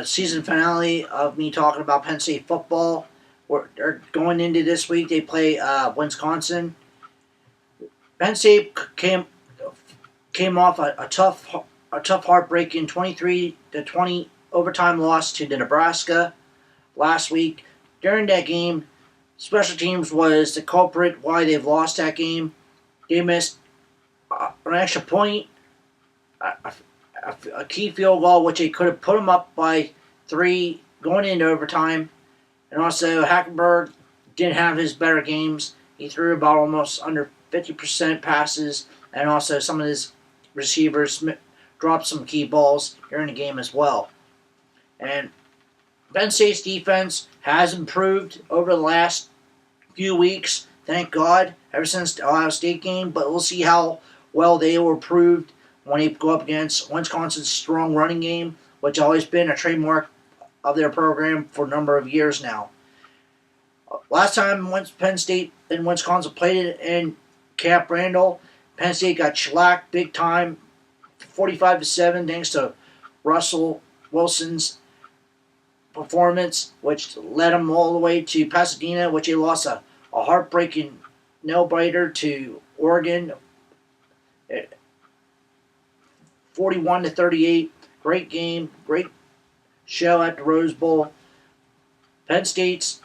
the season finale of me talking about Penn State football. They're going into this week. They play Wisconsin. Penn State came off a tough heartbreaking 23-20 overtime loss to the Nebraska last week. During that game, special teams was the culprit why they've lost that game. They missed an extra point, a key field goal, which they could have put them up by 3 going into overtime. And also, Hackenberg didn't have his better games. He threw about almost under 50% passes, and also some of his receivers dropped some key balls during the game as well. And Penn State's defense has improved over the last few weeks, thank God, ever since the Ohio State game, but we'll see how well they were improved when they go up against Wisconsin's strong running game, which has always been a trademark of their program for a number of years now. Last time when Penn State and Wisconsin played in Camp Randall, Penn State got shellacked big time, 45-7, thanks to Russell Wilson's performance, which led them all the way to Pasadena, which they lost a heartbreaking nail-biter to Oregon, 41-38. Great game, great show at the Rose Bowl. Penn State's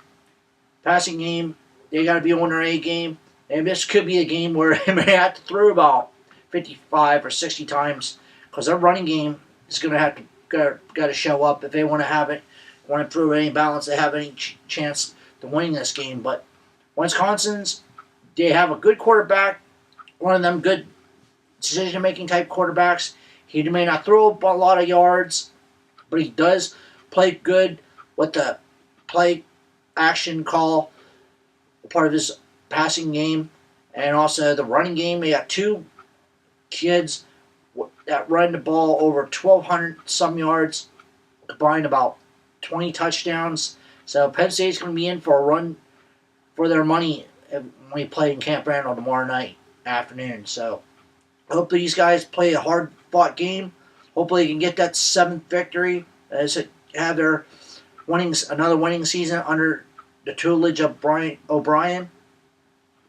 passing game, they got to be on their A game, and this could be a game where they may have to throw about 55 or 60 times, because their running game is going to have to got to show up if they want to improve any balance, they have any chance to winning this game. But Wisconsin's, they have a good quarterback, one of them good decision-making type quarterbacks. He may not throw a lot of yards, but he does play good with the play action call, part of his passing game, and also the running game. They got 2 kids that run the ball over 1,200 some yards, combined about 20 touchdowns. So Penn State's going to be in for a run for their money when we play in Camp Randall tomorrow night afternoon. So hopefully these guys play a hard-fought game. Hopefully they can get that 7th victory as it have their another winning season under the tutelage of Brian O'Brien.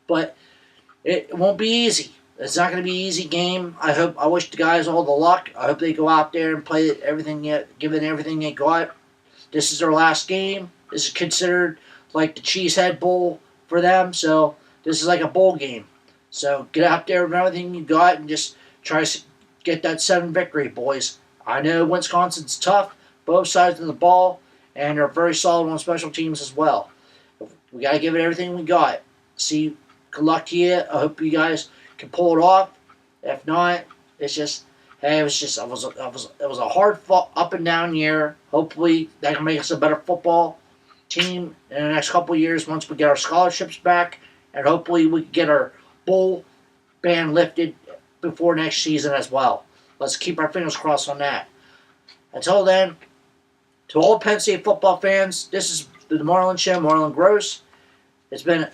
But it won't be easy. It's not going to be an easy game. I wish the guys all the luck. I hope they go out there and play everything, give it everything they got. This is their last game. This is considered like the Cheesehead Bowl for them. So this is like a bowl game. So get out there with everything you got and just try to get that 7 victory, boys. I know Wisconsin's tough, both sides of the ball, and they're very solid on special teams as well. We got to give it everything we got. See, good luck to you. I hope you guys can pull it off. If not, it's just, hey, it was a hard fought up and down year. Hopefully that can make us a better football team in the next couple of years once we get our scholarships back, and hopefully we can get our bowl ban lifted before next season as well. Let's keep our fingers crossed on that. Until then, to all Penn State football fans, this is the Marlin Show, Marlin Gross. It's been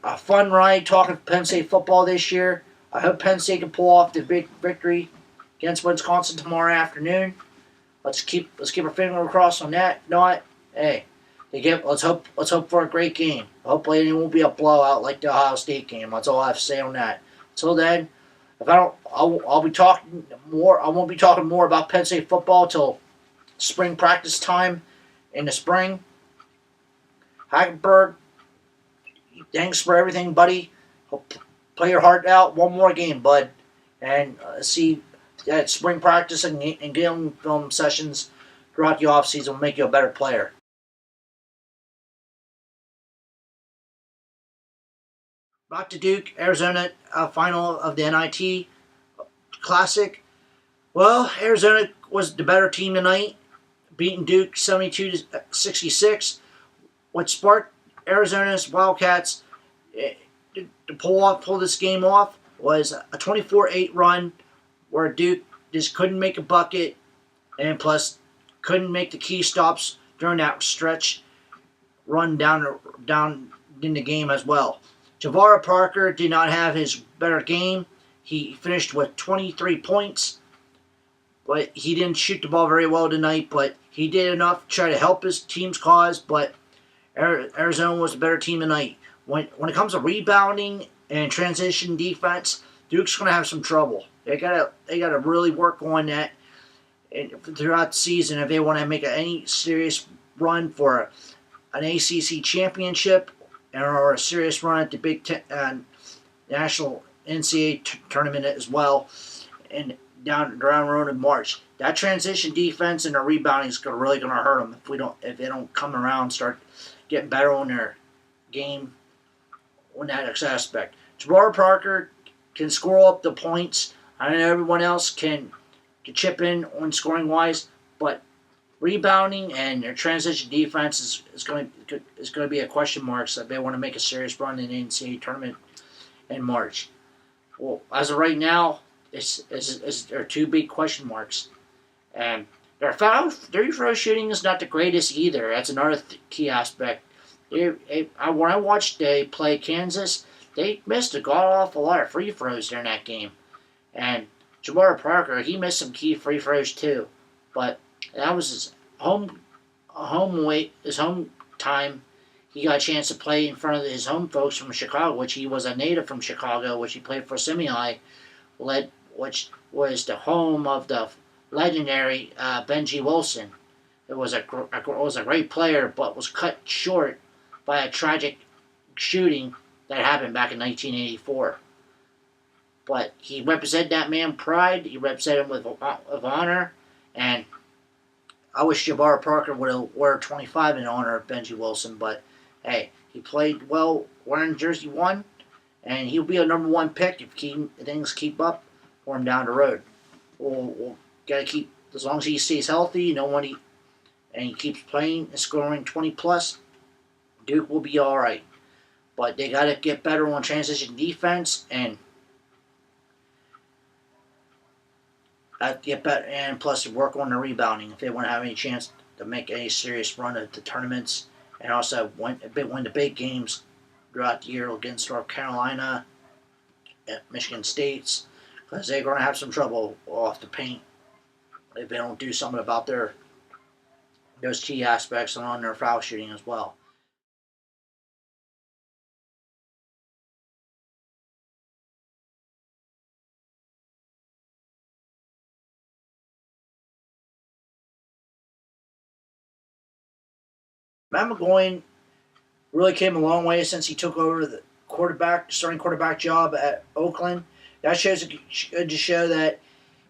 a fun ride talking Penn State football this year. I hope Penn State can pull off the big victory against Wisconsin tomorrow afternoon. Let's keep our fingers crossed on that. Not, hey, let's hope for a great game. Hopefully it won't be a blowout like the Ohio State game. That's all I have to say on that. Until then, I'll be talking more. I won't be talking more about Penn State football till spring practice time in the spring. Hackenberg, thanks for everything, buddy. Play your heart out. One more game, bud. And see that spring practice and game film sessions throughout the offseason will make you a better player. Back to Duke, Arizona final of the NIT Classic. Well, Arizona was the better team tonight, beating Duke 72-66. What sparked Arizona's Wildcats to pull this game off was a 24-8 run where Duke just couldn't make a bucket, and plus couldn't make the key stops during that stretch run down in the game as well. Javara Parker did not have his better game. He finished with 23 points, but he didn't shoot the ball very well tonight. But he did enough to try to help his team's cause. But Arizona was a better team tonight. When it comes to rebounding and transition defense, Duke's going to have some trouble. They gotta really work on that throughout the season if they want to make any serious run for an ACC championship or a serious run at the Big Ten national NCAA tournament as well, and down around road in March. That transition defense and the rebounding is really going to hurt them if they don't come around and start getting better on their game on that aspect. Jabbar Parker can score up the points. I know everyone else can chip in on scoring wise, but rebounding and their transition defense is going to be a question mark. So they want to make a serious run in the NCAA tournament in March. Well, as of right now, there are two big question marks, and their free throw shooting is not the greatest either. That's another key aspect. When I watched they play Kansas, they missed a god-awful lot of free throws during that game. And Jabbar Parker, he missed some key free throws too. But that was his home time. He got a chance to play in front of his home folks from Chicago, which he was a native from Chicago, which he played for Semi, which was the home of the legendary Benji Wilson. It was a great player, but was cut short by a tragic shooting that happened back in 1984. But he represented that man pride. He represented him with honor. And I wish Jabbar Parker would have wore 25 in honor of Benji Wilson. But, hey, he played well wearing jersey 1. And he'll be a number 1 pick if things keep up for him down the road. We'll got to keep, as long as he stays healthy, and he keeps playing and scoring 20+, Duke will be all right. But they got to get better on transition defense and get better, and plus work on the rebounding if they want to have any chance to make any serious run at the tournaments, and also win the big games throughout the year against North Carolina, Michigan States, because they're going to have some trouble off the paint if they don't do something about those key aspects and on their foul shooting as well. Matt Mcgloin really came a long way since he took over the starting quarterback job at Oakland. That shows to show that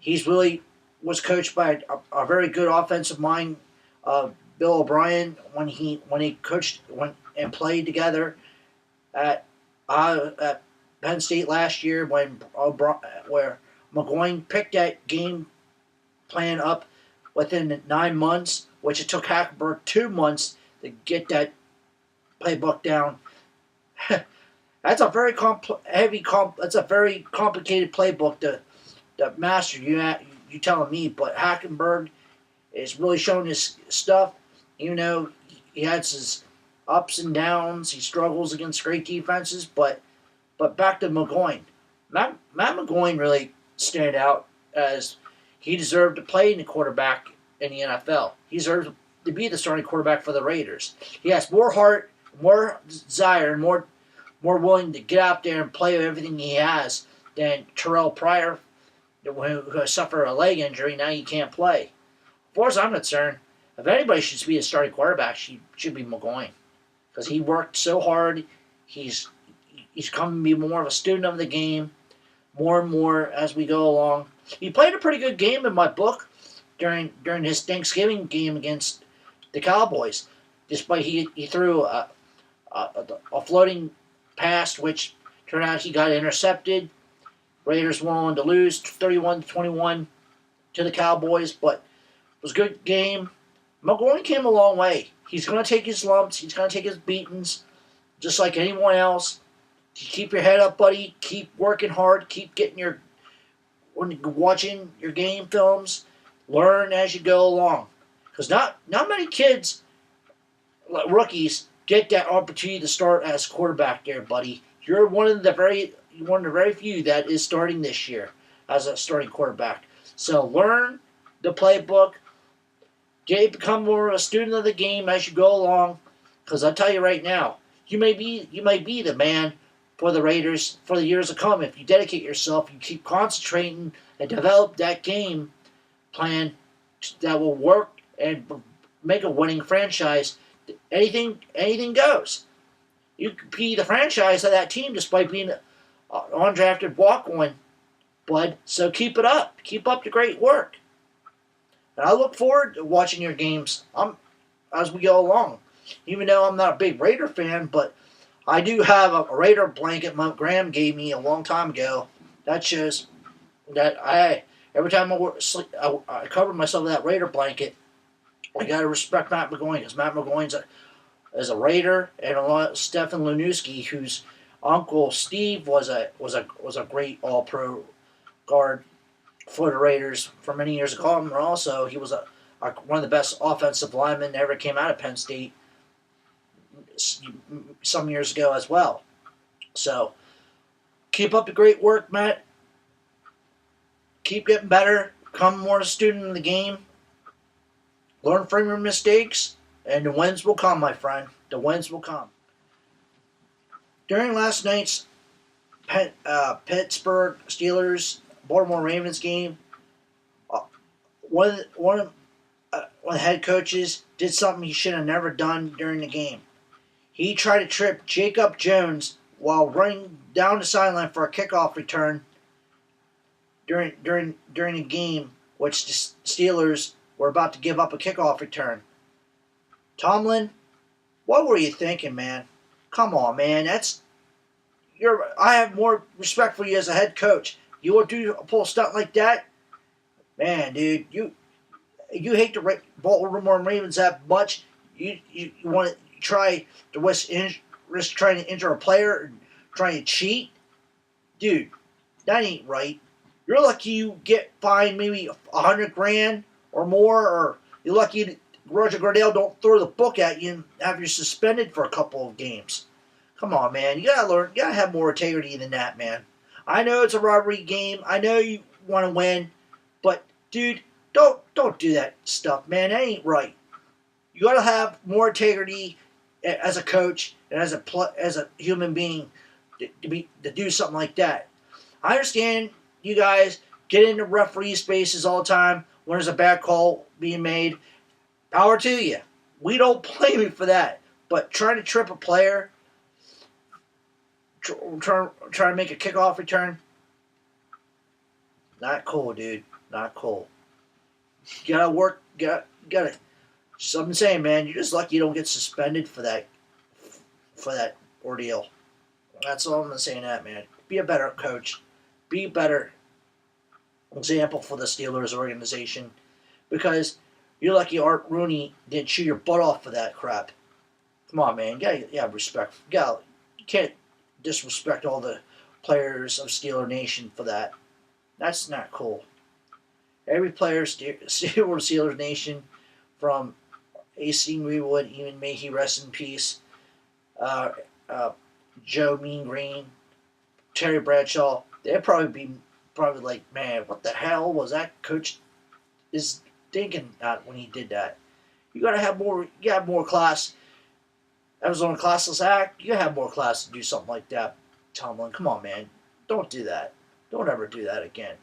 he's really was coached by a very good offensive mind, Bill O'Brien, when he coached and played together at Penn State last year, where Mcgloin picked that game plan up within 9 months, which it took Hackenberg 2 months to get that playbook down. That's a very that's a very complicated playbook to master. You telling me, but Hackenberg is really showing his stuff. You know, he has his ups and downs. He struggles against great defenses, but back to Mcgloin. Matt Mcgloin really stand out as he deserved to play in the quarterback in the NFL. He deserves to be the starting quarterback for the Raiders. He has more heart, more desire, and more willing to get out there and play everything he has than Terrell Pryor, who suffered a leg injury. Now he can't play. As far as I'm concerned, if anybody should be a starting quarterback, should be Mcgloin, because he worked so hard. He's come to be more of a student of the game, more and more as we go along. He played a pretty good game in my book during his Thanksgiving game against the Cowboys, despite he threw a floating pass, which turned out he got intercepted. Raiders went on to lose 31-21 to the Cowboys, but it was a good game. Mcgloin came a long way. He's going to take his lumps. He's going to take his beatings, just like anyone else. Keep your head up, buddy. Keep working hard. Keep watching your game films. Learn as you go along. Because not many kids, rookies, get that opportunity to start as quarterback there, buddy. You're one of the very few that is starting this year as a starting quarterback. So learn the playbook. Become more a student of the game as you go along. Because I'll tell you right now, you may be the man for the Raiders for the years to come if you dedicate yourself, you keep concentrating and develop that game plan that will work and make a winning franchise. Anything goes. You could be the franchise of that team despite being an undrafted walk-on, bud. So keep it up. Keep up the great work. And I look forward to watching your games as we go along. Even though I'm not a big Raider fan, but I do have a Raider blanket Graham gave me a long time ago. That shows that every time I cover myself with that Raider blanket, I got to respect Matt Mcgloin because Matt Mcgloin's is a Raider, and Stefan Lanuski, whose uncle Steve was a great All-Pro guard for the Raiders for many years ago. And also, he was one of the best offensive linemen that ever came out of Penn State some years ago as well. So, keep up the great work, Matt. Keep getting better. Become more a student in the game. Learn from your mistakes, and the wins will come, my friend. The wins will come. During last night's Pittsburgh Steelers Baltimore Ravens game, one of the head coaches did something he should have never done during the game. He tried to trip Jacob Jones while running down the sideline for a kickoff return during a game, which the Steelers were about to give up a kickoff return. Tomlin, what were you thinking, man? Come on, man. I have more respect for you as a head coach. You would pull a stunt like that, man, dude. You hate the Baltimore Ravens that much. You want to try to risk trying to injure a player and trying to cheat, dude. That ain't right. You're lucky you get fined maybe $100,000 or more, or you're lucky Roger Goodell don't throw the book at you and have you suspended for a couple of games. Come on, man. You gotta learn. You gotta have more integrity than that, man. I know it's a robbery game. I know you want to win, but dude, don't do that stuff, man. That ain't right. You gotta have more integrity as a coach and as a human being to do something like that. I understand you guys get into referee spaces all the time when there's a bad call being made. Power to you. We don't blame you for that. But trying to trip a player, trying to make a kickoff return, not cool, dude. Not cool. You gotta work. Gotta. So I'm saying, man, you're just lucky you don't get suspended for that ordeal. That's all I'm saying. That, man. Be a better coach. Be a better example for the Steelers organization, because you're lucky Art Rooney didn't chew your butt off for that crap. Come on, man. You gotta have respect. You can't disrespect all the players of Steeler Nation for that. That's not cool. Every player Steelers Nation, from AC Greenwood, even may he rest in peace, Joe Mean Green, Terry Bradshaw, they'd probably like, man, what the hell was that coach is thinking when he did that? You gotta have more. You have more class. That was on a classless act. You gotta have more class to do something like that, Tomlin. Come on, man. Don't do that. Don't ever do that again.